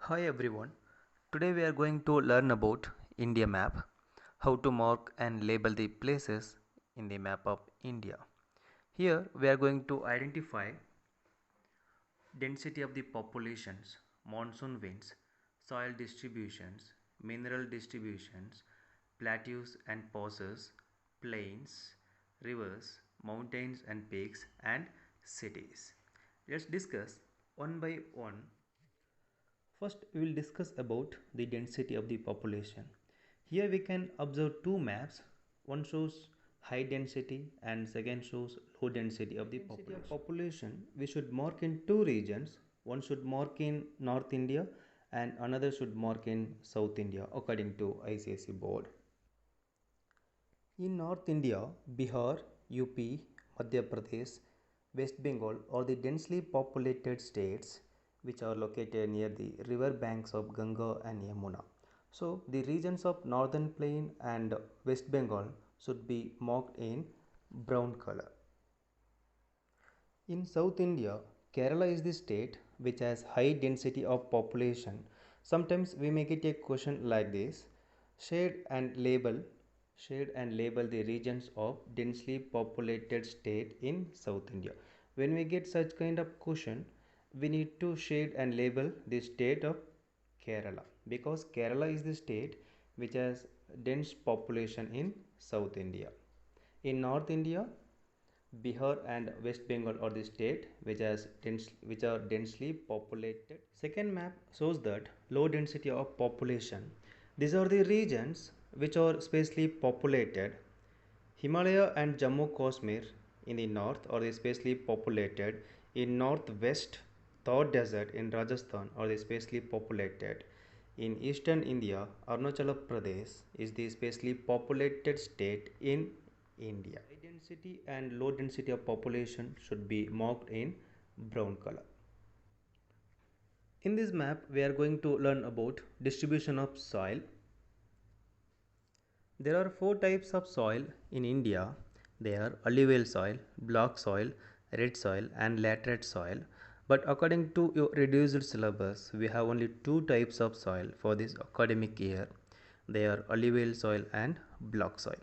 Hi everyone. Today we are going to learn about India map, how to mark and label the places in the map of India. Here we are going to identify density of the populations, monsoon winds, soil distributions, mineral distributions, plateaus and pauses, plains, rivers, mountains and peaks and cities. Let's discuss one by one. First, we will discuss about the density of the population. Here we can observe two maps. One shows high density and second shows low density of the population. We should mark in two regions. One should mark in North India and another should mark in South India according to ICSE board. In North India, Bihar, UP, Madhya Pradesh, West Bengal are the densely populated states which are located near the river banks of Ganga and Yamuna. So, the regions of Northern Plain and West Bengal should be marked in brown color. In South India, Kerala is the state which has high density of population. Sometimes we may get a question like this: shade and label shade and label the regions of densely populated state in South India. When we get such kind of question, we need to shade and label the state of Kerala, because Kerala is the state which has dense population in South India. In North India, Bihar and West Bengal are the state which are densely populated. Second map shows that low density of population. These are the regions which are sparsely populated. Himalaya and Jammu Kashmir in the north are sparsely populated. In northwest, Thar Desert in Rajasthan are sparsely populated. In eastern India, Arunachal Pradesh is the sparsely populated state in India. High density and low density of population should be marked in brown color. In this map, we are going to learn about distribution of soil. There are four types of soil in India. They are alluvial soil, black soil, red soil and laterite soil. But according to your reduced syllabus, we have only two types of soil for this academic year. They are alluvial soil and black soil.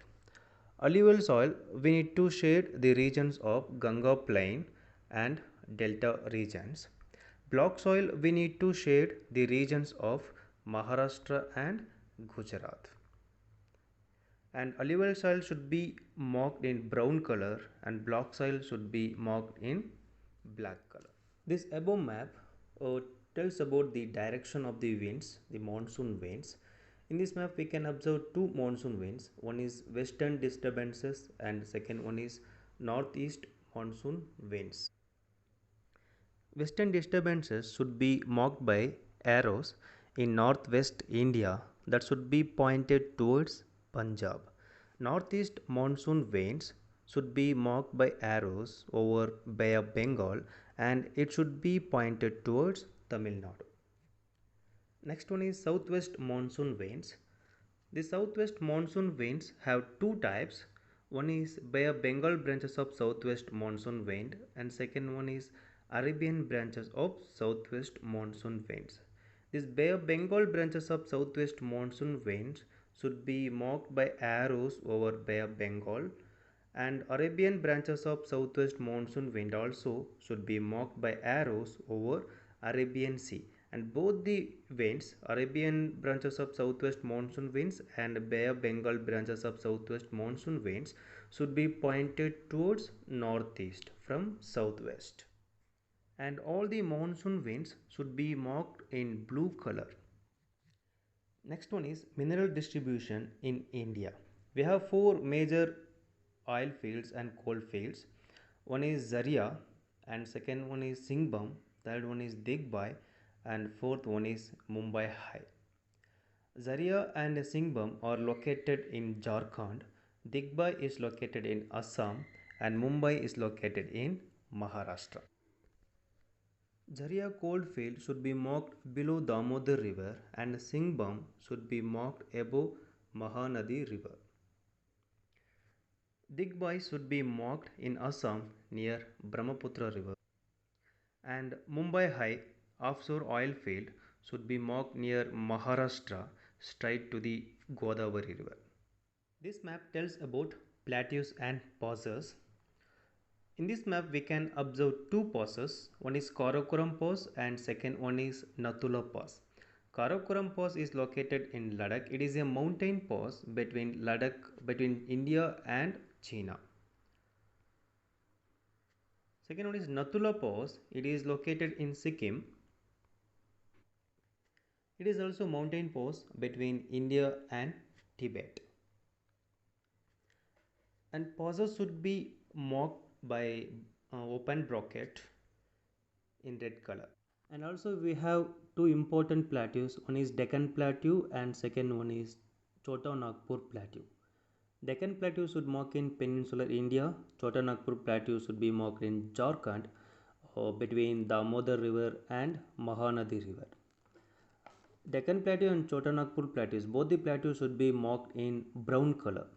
Alluvial soil, we need to shade the regions of Ganga plain and delta regions. Black soil, we need to shade the regions of Maharashtra and Gujarat. And alluvial soil should be marked in brown color and black soil should be marked in black color. This above map tells about the direction of the winds, the monsoon winds. In this map we can observe two monsoon winds. One is western disturbances and second one is northeast monsoon winds. Western disturbances should be marked by arrows in northwest India that should be pointed towards Punjab. Northeast monsoon winds should be marked by arrows over Bay of Bengal and it should be pointed towards Tamil Nadu. Next one is southwest monsoon winds. The southwest monsoon winds have two types. One is Bay of Bengal branches of southwest monsoon wind and second one is Arabian branches of southwest monsoon winds. This Bay of Bengal branches of southwest monsoon winds should be marked by arrows over Bay of Bengal, and Arabian branches of southwest monsoon wind also should be marked by arrows over Arabian Sea. And both the winds, Arabian branches of southwest monsoon winds and Bay of Bengal branches of southwest monsoon winds, should be pointed towards northeast from southwest. And all the monsoon winds should be marked in blue color. Next one is mineral distribution in India. We have four major oil fields and coal fields. One is Zaria and second one is Singhbum, third one is Digbai and fourth one is Mumbai High. Zaria and Singhbum are located in Jharkhand, Digbai is located in Assam and Mumbai is located in Maharashtra. Jharia coalfield should be marked below Damodar river and Singhbum should be marked above Mahanadi river. Digbai should be marked in Assam near Brahmaputra river. And Mumbai High offshore oil field should be marked near Maharashtra straight to the Godavari river. This map tells about plateaus and passes. In this map we can observe two passes. One is Karakoram Pass and second one is Nathula Pass. Karakoram Pass is located in Ladakh. It is a mountain pass between between India and China. Second one is Nathula Pass. It is located in Sikkim. It is also mountain pass between India and Tibet. And passes should be marked by open bracket in red color. And also we have two important plateaus. One is Deccan Plateau and second one is Chota Nagpur Plateau. Deccan Plateau should mark in peninsular India. Chota Nagpur Plateau should be marked in Jharkhand between Damodar River and Mahanadi River. Deccan Plateau and Chota Nagpur Plateaus, both the plateaus should be marked in brown color.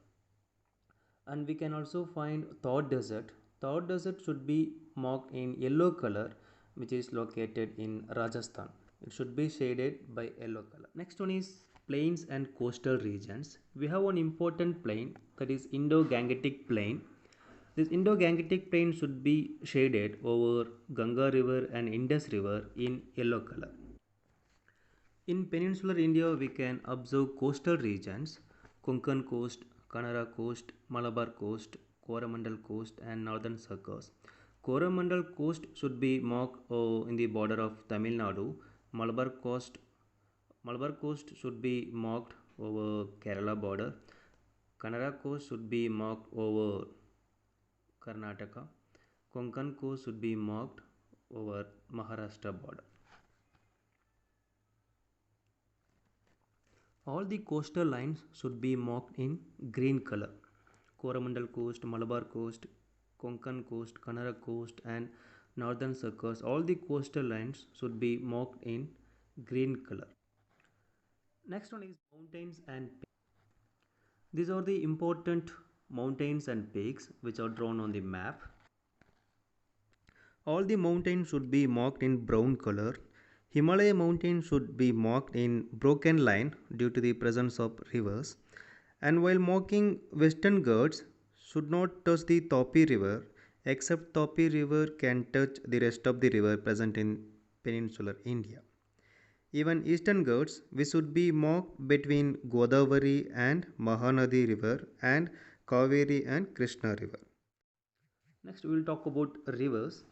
And we can also find Thar Desert. Thar Desert should be marked in yellow color, which is located in Rajasthan. It should be shaded by yellow color. Next one is plains and coastal regions. We have one important plain, that is Indo-Gangetic Plain. This Indo-Gangetic Plain should be shaded over Ganga River and Indus River in yellow color. In peninsular India, we can observe coastal regions: Konkan Coast, Kannada Coast, Malabar Coast, Coromandel Coast and Northern Circus. Coromandel Coast should be marked in the border of Tamil Nadu. Malabar Coast should be marked over Kerala border. Kannada Coast should be marked over Karnataka. Konkan Coast should be marked over Maharashtra border. All the coastal lines should be marked in green color. Coromandel Coast, Malabar Coast, Konkan Coast, Kannada Coast and Northern Circus. All the coastal lines should be marked in green color. Next one is mountains and peaks. These are the important mountains and peaks which are drawn on the map. All the mountains should be marked in brown color. Himalaya mountain should be marked in broken line due to the presence of rivers. And while marking Western Ghats, should not touch the Tapi river, except Tapi river can touch the rest of the river present in peninsular India. Even Eastern Ghats, we should be marked between Godavari and Mahanadi river and Kaveri and Krishna river. Next we will talk about rivers.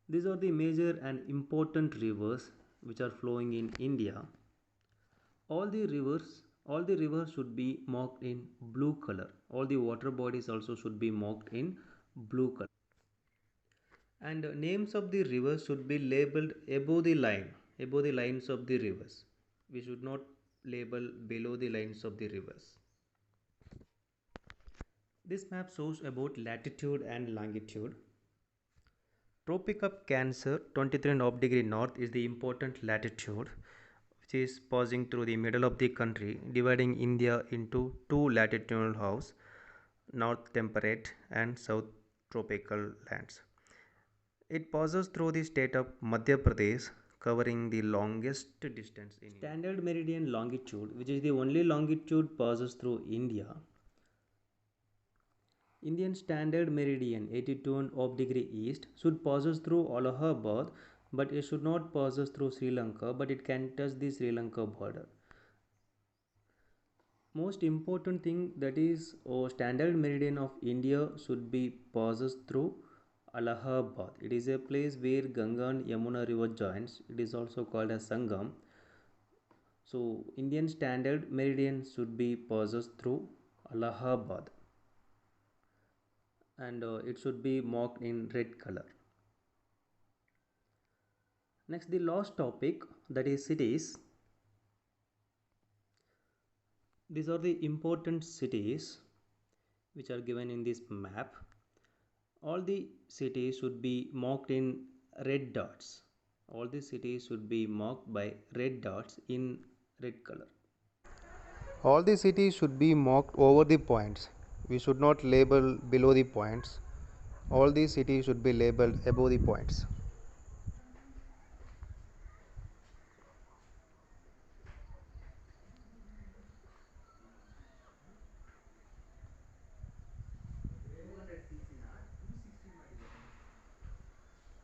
These are the major and important rivers which are flowing in India. All the rivers should be marked in blue color. All the water bodies also should be marked in blue color. And names of the rivers should be labeled above the lines of the rivers. We should not label below the lines of the rivers. This map shows about latitude and longitude. Tropic of Cancer, 23.5 north is the important latitude, which is passing through the middle of the country, dividing India into two latitudinal halves, north temperate and south tropical lands. It passes through the state of Madhya Pradesh, covering the longest distance in India. Standard meridian longitude, which is the only longitude passes through India. Indian standard meridian 82.5 east should passes through Allahabad, but it should not passes through Sri Lanka, but it can touch the Sri Lanka border. Most important thing, that is standard meridian of India should be passes through Allahabad. It is a place where Ganga and Yamuna river joins. It is also called as Sangam. So Indian standard meridian should be passes through Allahabad. And it should be marked in red color. Next, the last topic, that is cities. These are the important cities which are given in this map. All the cities should be marked in red dots. All the cities should be marked by red dots in red color. All the cities should be marked over the points. We should not label below the points. All these cities should be labeled above the points.